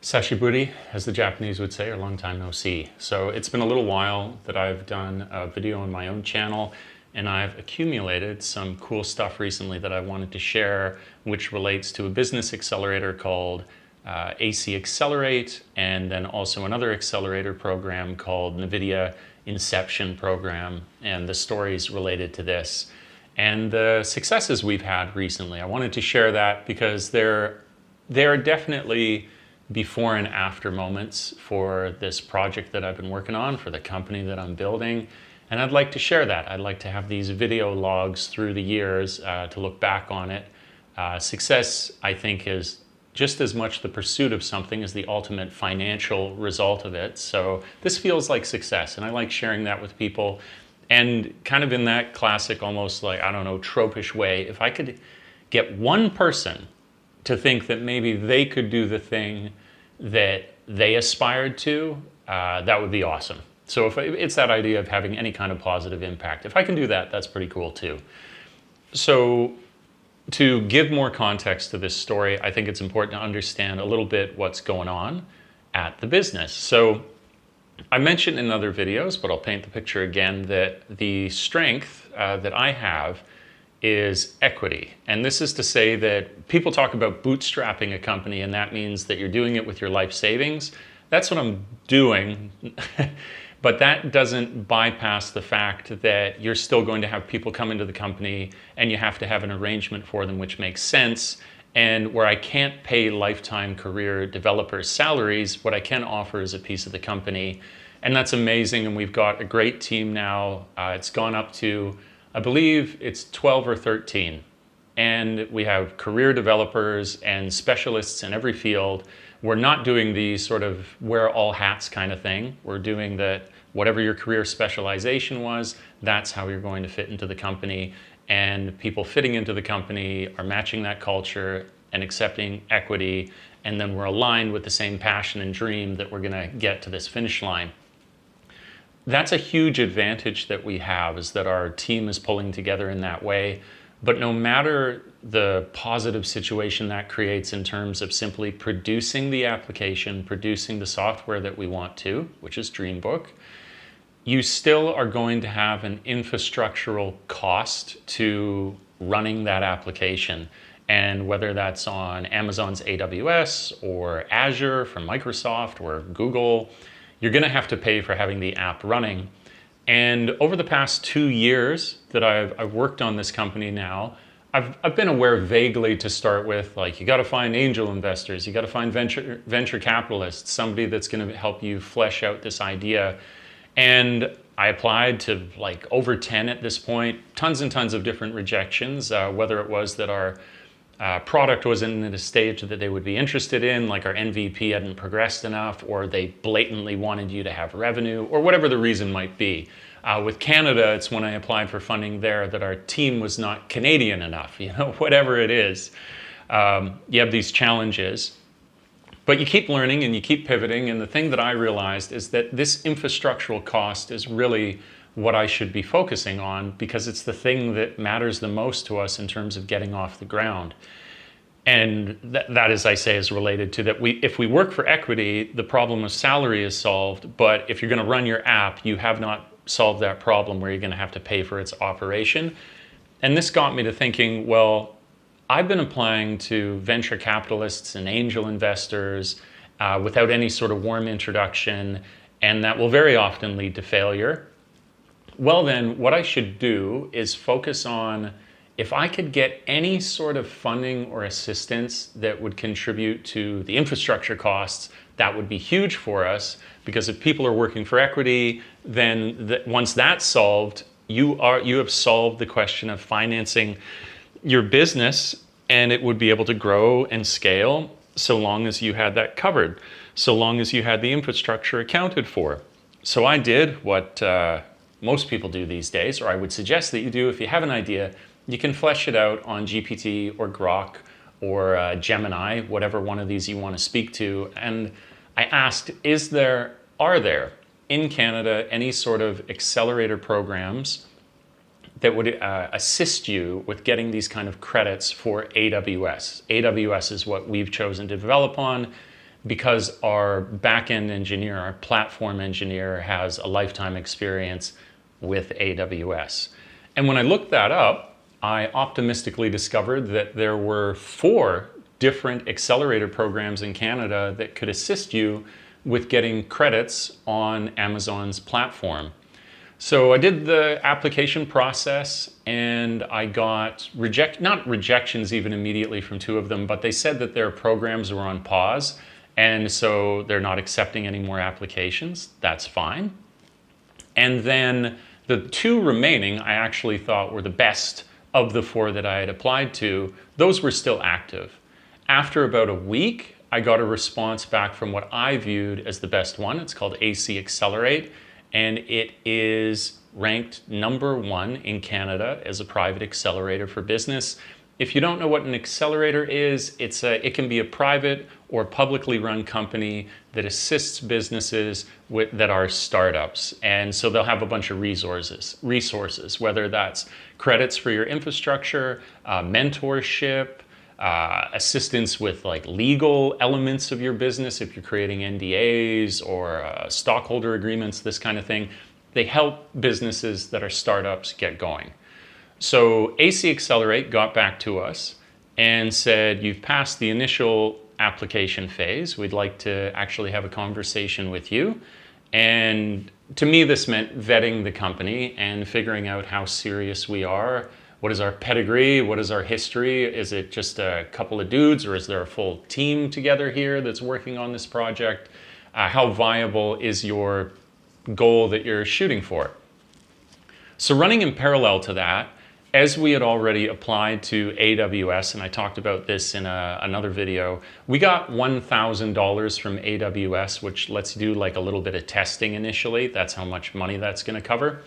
Sashiburi, as the Japanese would say, or long time no see. So it's been a little while that I've done a video on my own channel, and I've accumulated some cool stuff recently that I wanted to share, which relates to a business accelerator called AC Accelerate, and then also another accelerator program called Nvidia Inception program, and the stories related to this. And the successes we've had recently. I wanted to share that because there are definitely before and after moments for this project that I've been working on, for the company that I'm building. And I'd like to share that. I'd like to have these video logs through the years to look back on it. Success, I think, is just as much the pursuit of something as the ultimate financial result of it. So this feels like success, and I like sharing that with people. And kind of in that classic, almost like, I don't know, tropish way, if I could get one person to think that maybe they could do the thing that they aspired to, that would be awesome. So if it's that idea of having any kind of positive impact. If I can do that, that's pretty cool too. So to give more context to this story, I think it's important to understand a little bit what's going on at the business. So I mentioned in other videos, but I'll paint the picture again, that the strength that I have is equity. And this is to say that people talk about bootstrapping a company, and that means that you're doing it with your life savings. That's what I'm doing. But that doesn't bypass the fact that you're still going to have people come into the company, and you have to have an arrangement for them which makes sense. And where I can't pay lifetime career developers salaries, what I can offer is a piece of the company. And that's amazing. And we've got a great team now. It's gone up to, I believe it's 12 or 13. And we have career developers and specialists in every field. We're not doing the sort of wear all hats kind of thing. We're doing that whatever your career specialization was, that's how you're going to fit into the company. And people fitting into the company are matching that culture and accepting equity. And then we're aligned with the same passion and dream that we're going to get to this finish line. That's a huge advantage that we have, is that our team is pulling together in that way. But no matter the positive situation that creates in terms of simply producing the application, producing the software that we want to, which is Dreambook, you still are going to have an infrastructural cost to running that application. And whether that's on Amazon's AWS or Azure from Microsoft or Google, you're going to have to pay for having the app running. And over the past 2 years that I've worked on this company now, I've been aware vaguely to start with, like, you got to find angel investors, you got to find venture capitalists, somebody that's going to help you flesh out this idea. And I applied to like over 10 at this point, tons and tons of different rejections, whether it was that our product wasn't at a stage that they would be interested in, like our MVP hadn't progressed enough, or they blatantly wanted you to have revenue, or whatever the reason might be. With Canada, it's when I applied for funding there that our team was not Canadian enough, whatever it is. You have these challenges, but you keep learning and you keep pivoting. And the thing that I realized is that this infrastructural cost is really what I should be focusing on, because it's the thing that matters the most to us in terms of getting off the ground. And that, as I say, is related to that if we work for equity, the problem of salary is solved. But if you're going to run your app, you have not solved that problem where you're going to have to pay for its operation. And this got me to thinking, well, I've been applying to venture capitalists and angel investors without any sort of warm introduction, and that will very often lead to failure. Well, then what I should do is focus on, if I could get any sort of funding or assistance that would contribute to the infrastructure costs, that would be huge for us, because if people are working for equity, then once that's solved, you have solved the question of financing your business, and it would be able to grow and scale so long as you had that covered, so long as you had the infrastructure accounted for. So I did what most people do these days, or I would suggest that you do. If you have an idea, you can flesh it out on GPT or Grok or Gemini, whatever one of these you want to speak to. And I asked, are there in Canada any sort of accelerator programs that would assist you with getting these kind of credits for AWS? AWS is what we've chosen to develop on. because our back-end engineer, our platform engineer, has a lifetime experience with AWS. And when I looked that up, I optimistically discovered that there were 4 different accelerator programs in Canada that could assist you with getting credits on Amazon's platform. So I did the application process, and I got not rejections even immediately from 2 of them, but they said that their programs were on pause, and so they're not accepting any more applications. That's fine. And then the 2 remaining I actually thought were the best of the 4 that I had applied to. Those were still active. After about a week, I got a response back from what I viewed as the best one. It's called AC Accelerate, and it is ranked #1 in Canada as a private accelerator for business. If you don't know what an accelerator is, it can be a private or publicly run company that assists businesses that are startups. And so they'll have a bunch of resources, whether that's credits for your infrastructure, mentorship, assistance with like legal elements of your business if you're creating NDAs or stockholder agreements, this kind of thing. They help businesses that are startups get going. So AC Accelerate got back to us and said, you've passed the initial application phase. We'd like to actually have a conversation with you. And to me, this meant vetting the company and figuring out how serious we are. What is our pedigree? What is our history? Is it just a couple of dudes, or is there a full team together here that's working on this project? How viable is your goal that you're shooting for? So running in parallel to that, as we had already applied to AWS, and I talked about this in another video, we got $1,000 from AWS, which lets you do like a little bit of testing initially. That's how much money that's going to cover.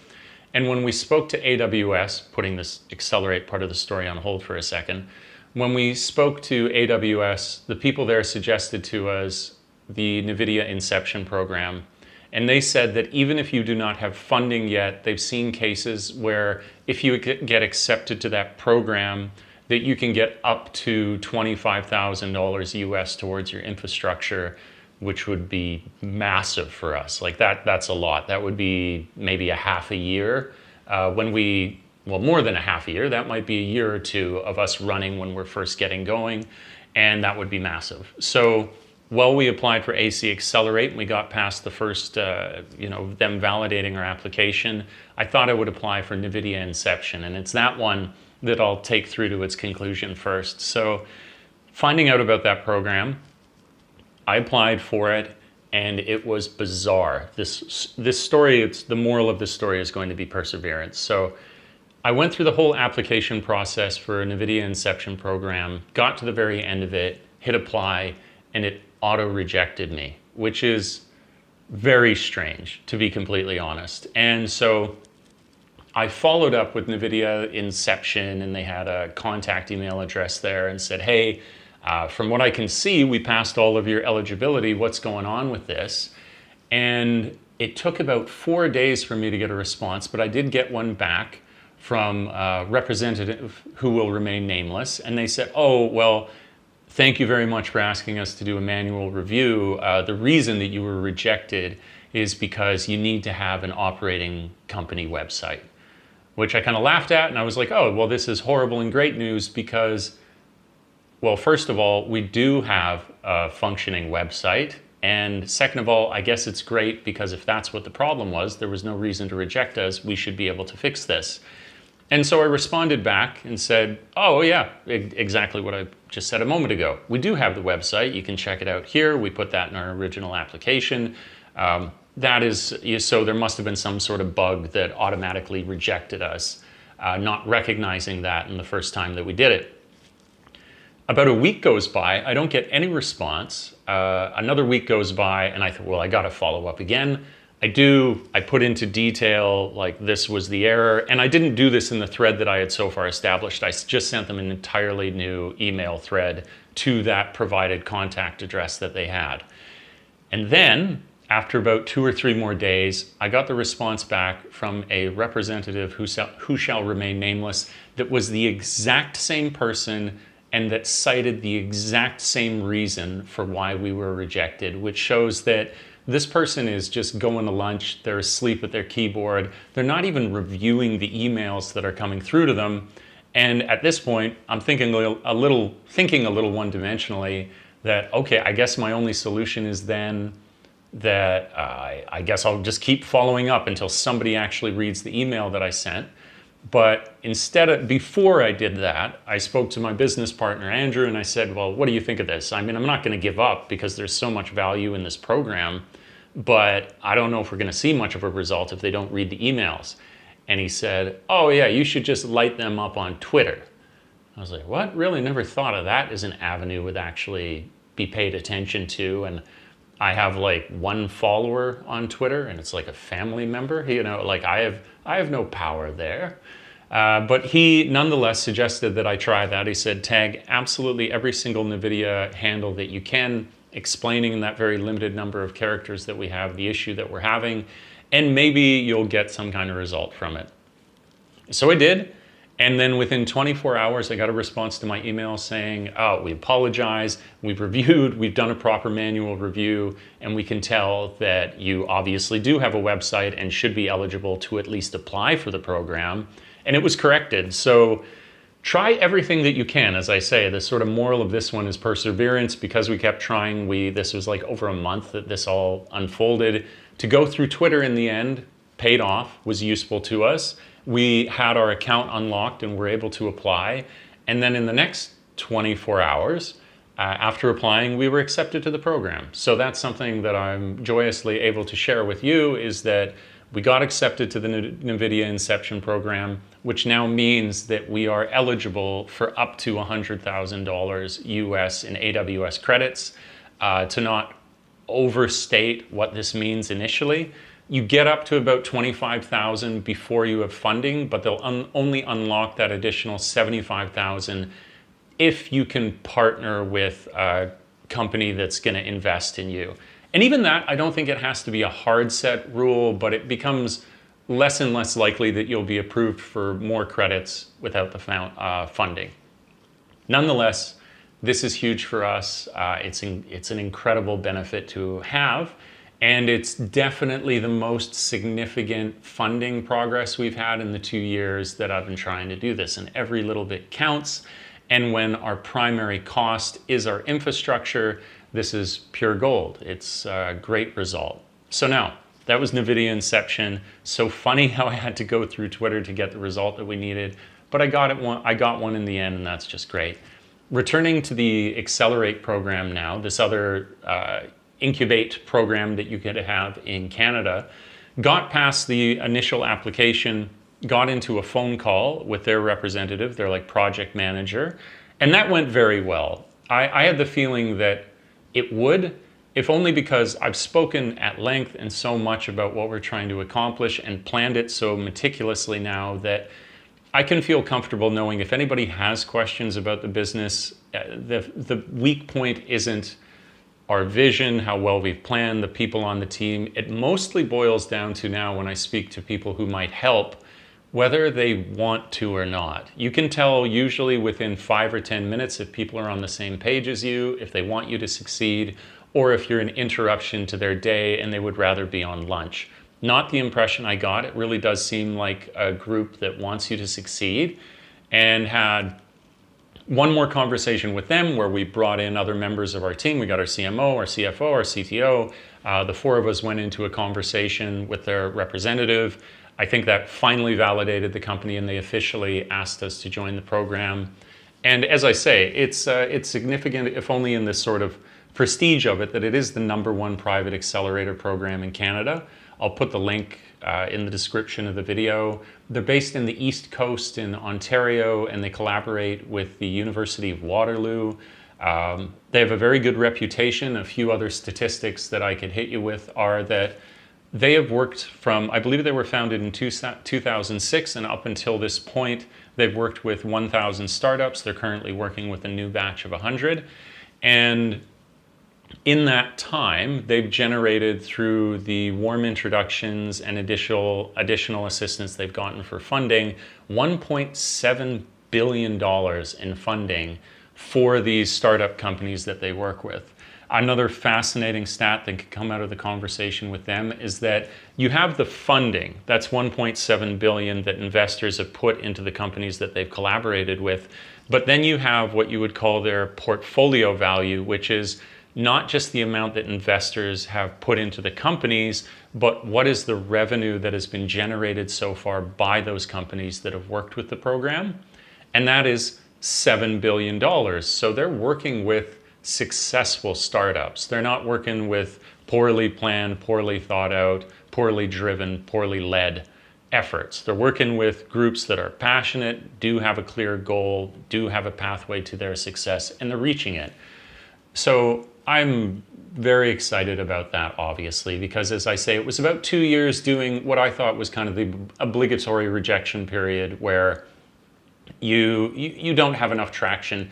And when we spoke to AWS, putting this Accelerate part of the story on hold for a second, when we spoke to AWS, the people there suggested to us the Nvidia Inception program. And they said that even if you do not have funding yet, they've seen cases where if you get accepted to that program, that you can get up to $25,000 US towards your infrastructure, which would be massive for us. Like that's a lot. That would be maybe a half a year. More than a half a year. That might be a year or 2 of us running when we're first getting going, and that would be massive. So while we applied for AC Accelerate and we got past the first, them validating our application, I thought I would apply for Nvidia Inception, and it's that one that I'll take through to its conclusion first. So finding out about that program, I applied for it, and it was bizarre. This story, the moral of this story is going to be perseverance. So I went through the whole application process for a Nvidia Inception program, got to the very end of it, hit apply, and it auto-rejected me, which is very strange, to be completely honest. And so I followed up with Nvidia Inception, and they had a contact email address there and said, hey, from what I can see, we passed all of your eligibility. What's going on with this? And it took about 4 days for me to get a response, but I did get one back from a representative who will remain nameless. And they said, oh, well, thank you very much for asking us to do a manual review. The reason that you were rejected is because you need to have an operating company website, which I kind of laughed at. And I was like, oh, well, this is horrible and great news because, well, first of all, we do have a functioning website. And second of all, I guess it's great because if that's what the problem was, there was no reason to reject us. We should be able to fix this. And so I responded back and said, oh, yeah, exactly what I just said a moment ago. We do have the website. You can check it out here. We put that in our original application. So there must have been some sort of bug that automatically rejected us, not recognizing that in the first time that we did it. About a week goes by. I don't get any response. Another week goes by, and I thought, well, I got to follow up again. I put into detail, like this was the error, and I didn't do this in the thread that I had so far established. I just sent them an entirely new email thread to that provided contact address that they had. And then, after about 2 or 3 more days, I got the response back from a representative who shall remain nameless that was the exact same person and that cited the exact same reason for why we were rejected, which shows that this person is just going to lunch, they're asleep at their keyboard, they're not even reviewing the emails that are coming through to them. And at this point, I'm thinking a little one-dimensionally that, okay, I guess my only solution is then that I guess I'll just keep following up until somebody actually reads the email that I sent. But before I did that, I spoke to my business partner, Andrew, and I said, well, what do you think of this? I mean, I'm not going to give up because there's so much value in this program, but I don't know if we're going to see much of a result if they don't read the emails. And he said, oh yeah, you should just light them up on Twitter. I was like, what? Really never thought of that as an avenue would actually be paid attention to. And I have like one follower on Twitter and it's like a family member, like I have no power there. But he nonetheless suggested that I try that. He said, tag absolutely every single Nvidia handle that you can, explaining in that very limited number of characters that we have the issue that we're having, and maybe you'll get some kind of result from it. So I did. And then within 24 hours, I got a response to my email saying, oh, we apologize, we've reviewed, we've done a proper manual review, and we can tell that you obviously do have a website and should be eligible to at least apply for the program. And it was corrected. So try everything that you can. As I say, the sort of moral of this one is perseverance. Because we kept trying, this was like over a month that this all unfolded. To go through Twitter in the end paid off, was useful to us. We had our account unlocked and were able to apply. And then in the next 24 hours, after applying, we were accepted to the program. So that's something that I'm joyously able to share with you, is that we got accepted to the Nvidia Inception program, which now means that we are eligible for up to $100,000 US in AWS credits. To not overstate what this means initially, you get up to about 25,000 before you have funding, but they'll only unlock that additional 75,000 if you can partner with a company that's going to invest in you. And even that, I don't think it has to be a hard set rule, but it becomes less and less likely that you'll be approved for more credits without the funding. Nonetheless, this is huge for us. It's an incredible benefit to have. And it's definitely the most significant funding progress we've had in the 2 years that I've been trying to do this. And every little bit counts. And when our primary cost is our infrastructure, this is pure gold. It's a great result. So now, that was Nvidia Inception. So funny how I had to go through Twitter to get the result that we needed. But I got one in the end, and that's just great. Returning to the Accelerate program now, this other incubate program that you could have in Canada, got past the initial application, got into a phone call with their representative, their like project manager, and that went very well. I had the feeling that it would, if only because I've spoken at length and so much about what we're trying to accomplish and planned it so meticulously now that I can feel comfortable knowing if anybody has questions about the business, the weak point isn't our vision, how well we've planned, the people on the team. It mostly boils down to now when I speak to people who might help, whether they want to or not. You can tell usually within 5 or 10 minutes if people are on the same page as you, if they want you to succeed, or if you're an interruption to their day and they would rather be on lunch. Not the impression I got. It really does seem like a group that wants you to succeed, and had one more conversation with them where we brought in other members of our team. We got our CMO, our CFO, our CTO. The 4 of us went into a conversation with their representative. I think that finally validated the company, and they officially asked us to join the program. And as I say, it's significant, if only in this sort of prestige of it, that it is the #1 private accelerator program in Canada. I'll put the link in the description of the video. They're based in the East Coast in Ontario, and they collaborate with the University of Waterloo. They have a very good reputation. A few other statistics that I could hit you with are that they have worked from, I believe they were founded in 2006, and up until this point, they've worked with 1,000 startups. They're currently working with a new batch of 100. And in that time, they've generated, through the warm introductions and additional assistance they've gotten for funding, $1.7 billion in funding for these startup companies that they work with. Another fascinating stat that can come out of the conversation with them is that you have the funding, that's 1.7 billion that investors have put into the companies that they've collaborated with, but then you have what you would call their portfolio value, which is not just the amount that investors have put into the companies, but what is the revenue that has been generated so far by those companies that have worked with the program. And that is $7 billion. So they're working with successful startups. They're not working with poorly planned, poorly thought out, poorly driven, poorly led efforts. They're working with groups that are passionate, do have a clear goal, do have a pathway to their success, and they're reaching it. So I'm very excited about that, obviously, because as I say, it was about 2 years doing what I thought was kind of the obligatory rejection period where you don't have enough traction.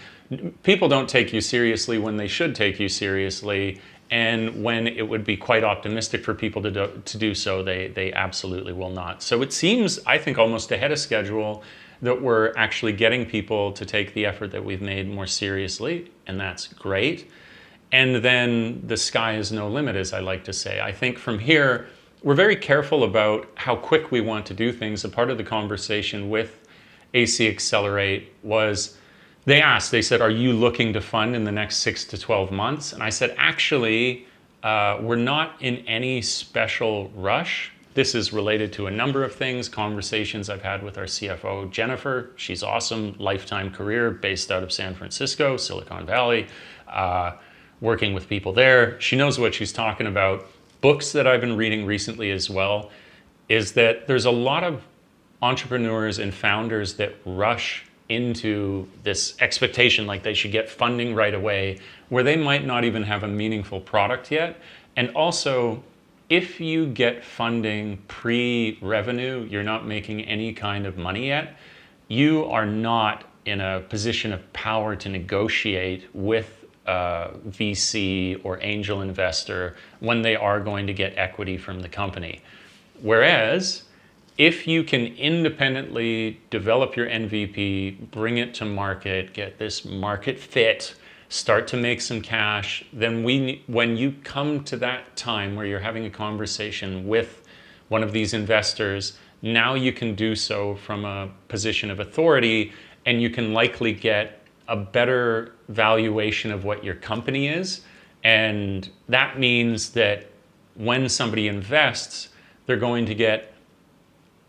People don't take you seriously when they should take you seriously, and when it would be quite optimistic for people to do so, they absolutely will not. So it seems, I think, almost ahead of schedule that we're actually getting people to take the effort that we've made more seriously, and that's great. And then the sky is no limit, as I like to say. I think from here, we're very careful about how quick we want to do things. A part of the conversation with AC Accelerate was, they said, are you looking to fund in the next 6 to 12 months? And I said, actually, we're not in any special rush. This is related to a number of things, conversations I've had with our CFO, Jennifer. She's awesome, lifetime career based out of San Francisco, Silicon Valley, working with people there. She knows what she's talking about. Books that I've been reading recently as well is that there's a lot of entrepreneurs and founders that rush into this expectation like they should get funding right away, where they might not even have a meaningful product yet. And also, if you get funding pre-revenue, you're not making any kind of money yet, you are not in a position of power to negotiate with a VC or angel investor when they are going to get equity from the company. Whereas, if you can independently develop your MVP, bring it to market, get this market fit, start to make some cash, then when you come to that time where you're having a conversation with one of these investors, now you can do so from a position of authority, and you can likely get a better valuation of what your company is. And that means that when somebody invests, they're going to get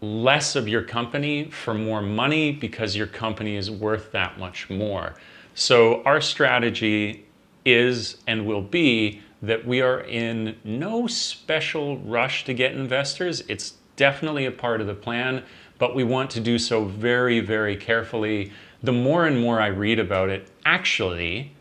less of your company for more money because your company is worth that much more. So our strategy is and will be that we are in no special rush to get investors. It's definitely a part of the plan, but we want to do so very, very carefully. The more and more I read about it, actually,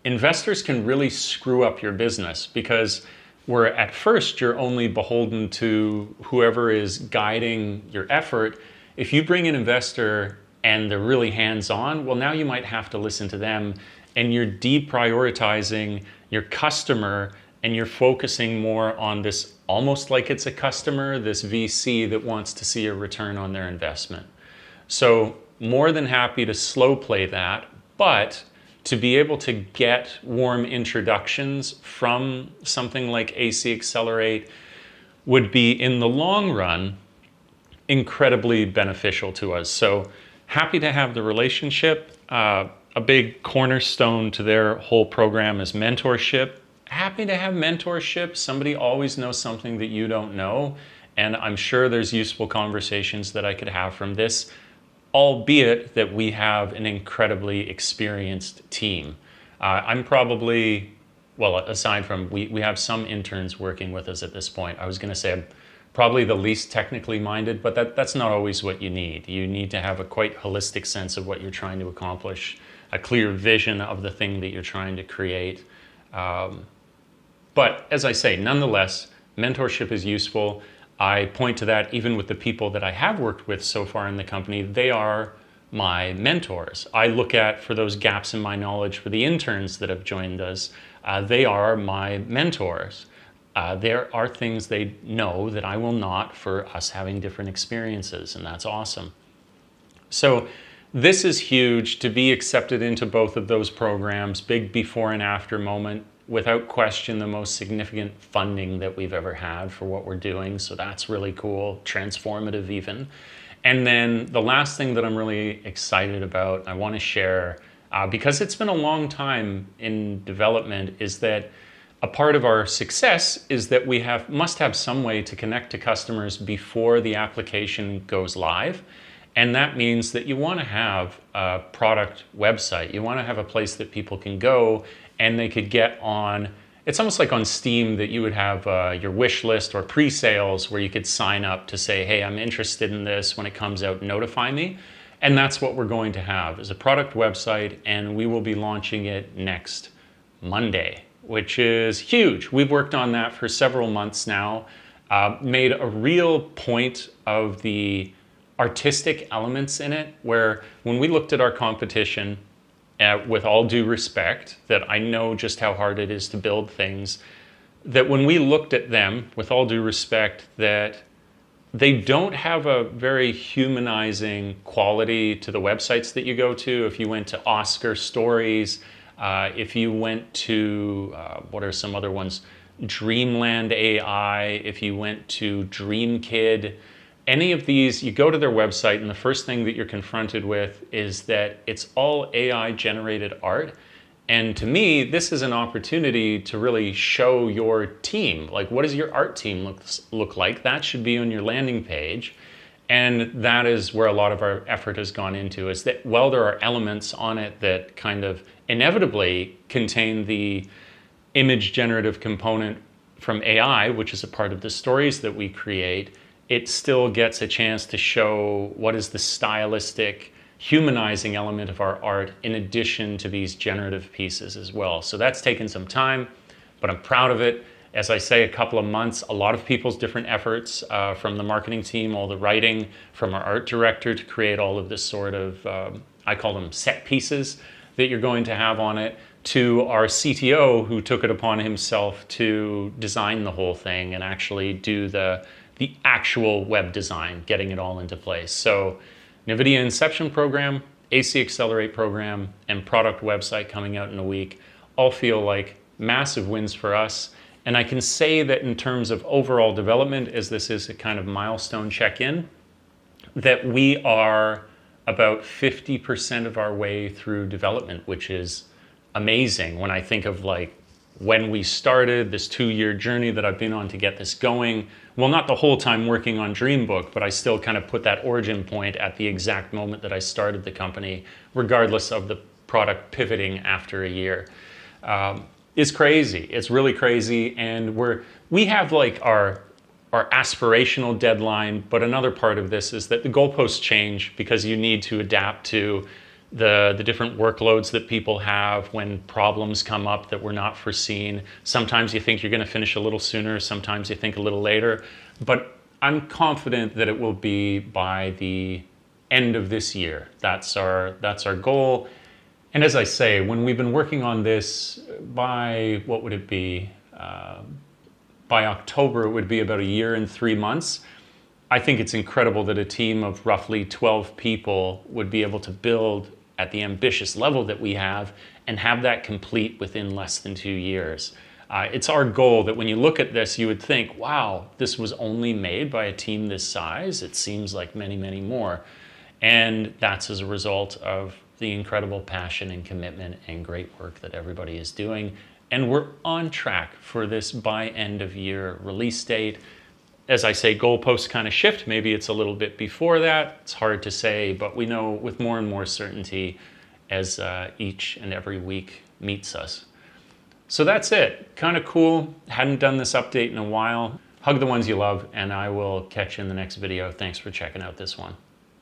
investors can really screw up your business, because where at first you're only beholden to whoever is guiding your effort. If you bring an investor and they're really hands-on, well, now you might have to listen to them, and you're deprioritizing your customer, and you're focusing more on this, almost like it's a customer, this VC that wants to see a return on their investment. So more than happy to slow play that, but to be able to get warm introductions from something like AC Accelerate would be, in the long run, incredibly beneficial to us. So happy to have the relationship. A big cornerstone to their whole program is mentorship. Happy to have mentorship. Somebody always knows something that you don't know. And I'm sure there's useful conversations that I could have from this, albeit that we have an incredibly experienced team. I'm probably, well, aside from, we have some interns working with us at this point. I was gonna say I'm probably the least technically minded, but that's not always what you need. You need to have a quite holistic sense of what you're trying to accomplish, a clear vision of the thing that you're trying to create. But as I say, nonetheless, mentorship is useful. I point to that even with the people that I have worked with so far in the company. They are my mentors. I look at, for those gaps in my knowledge for the interns that have joined us, they are my mentors. There are things they know that I will not, for us having different experiences, and that's awesome. So This is huge to be accepted into both of those programs, big before and after moment, without question the most significant funding that we've ever had for what we're doing. So that's really cool, transformative even. And then the last thing that I'm really excited about, I want to share, because it's been a long time in development, is that a part of our success is that we must have some way to connect to customers before the application goes live. And that means that you want to have a product website. You want to have a place that people can go and they could get on. It's almost like on Steam that you would have your wish list or pre-sales where you could sign up to say, hey, I'm interested in this. When it comes out, notify me. And that's what we're going to have, is a product website, and we will be launching it next Monday, which is huge. We've worked on that for several months now, made a real point of the artistic elements in it, where when we looked at our competition, with all due respect, that I know just how hard it is to build things, that when we looked at them, with all due respect, that they don't have a very humanizing quality to the websites that you go to. If you went to Oscar Stories, if you went to, what are some other ones? Dreamland AI, if you went to DreamKid, any of these, you go to their website and the first thing that you're confronted with is that it's all AI generated art. And to me, this is an opportunity to really show your team. Like, what does your art team look like? That should be on your landing page. And that is where a lot of our effort has gone into, is that, well, there are elements on it that kind of inevitably contain the image generative component from AI, which is a part of the stories that we create. It still gets a chance to show what is the stylistic, humanizing element of our art in addition to these generative pieces as well. So that's taken some time, but I'm proud of it. As I say, a couple of months, a lot of people's different efforts, from the marketing team, all the writing, from our art director to create all of this sort of, I call them set pieces that you're going to have on it, to our CTO who took it upon himself to design the whole thing and actually do the actual web design, getting it all into place. So Nvidia Inception program, AC Accelerate program, and product website coming out in a week all feel like massive wins for us. And I can say that in terms of overall development, as this is a kind of milestone check-in, that we are about 50% of our way through development, which is amazing when I think of like when we started this 2-year journey that I've been on to get this going. Well, not the whole time working on Dreambook, but I still kind of put that origin point at the exact moment that I started the company, regardless of the product pivoting after a year. It's crazy. It's really crazy. And we have like our aspirational deadline, but another part of this is that the goalposts change because you need to adapt to the different workloads that people have when problems come up that were not foreseen. Sometimes you think you're going to finish a little sooner, sometimes you think a little later, but I'm confident that it will be by the end of this year. That's our goal. And as I say, when we've been working on this, by what would it be? By October, it would be about 1 year and 3 months. I think it's incredible that a team of roughly 12 people would be able to build at the ambitious level that we have and have that complete within less than 2 years. It's our goal that when you look at this, you would think, wow, this was only made by a team this size. It seems like many, many more. And that's as a result of the incredible passion and commitment and great work that everybody is doing. And we're on track for this by end of year release date. As I say, goalposts kind of shift. Maybe it's a little bit before that. It's hard to say, but we know with more and more certainty as each and every week meets us. So that's it. Kind of cool. Hadn't done this update in a while. Hug the ones you love, and I will catch you in the next video. Thanks for checking out this one.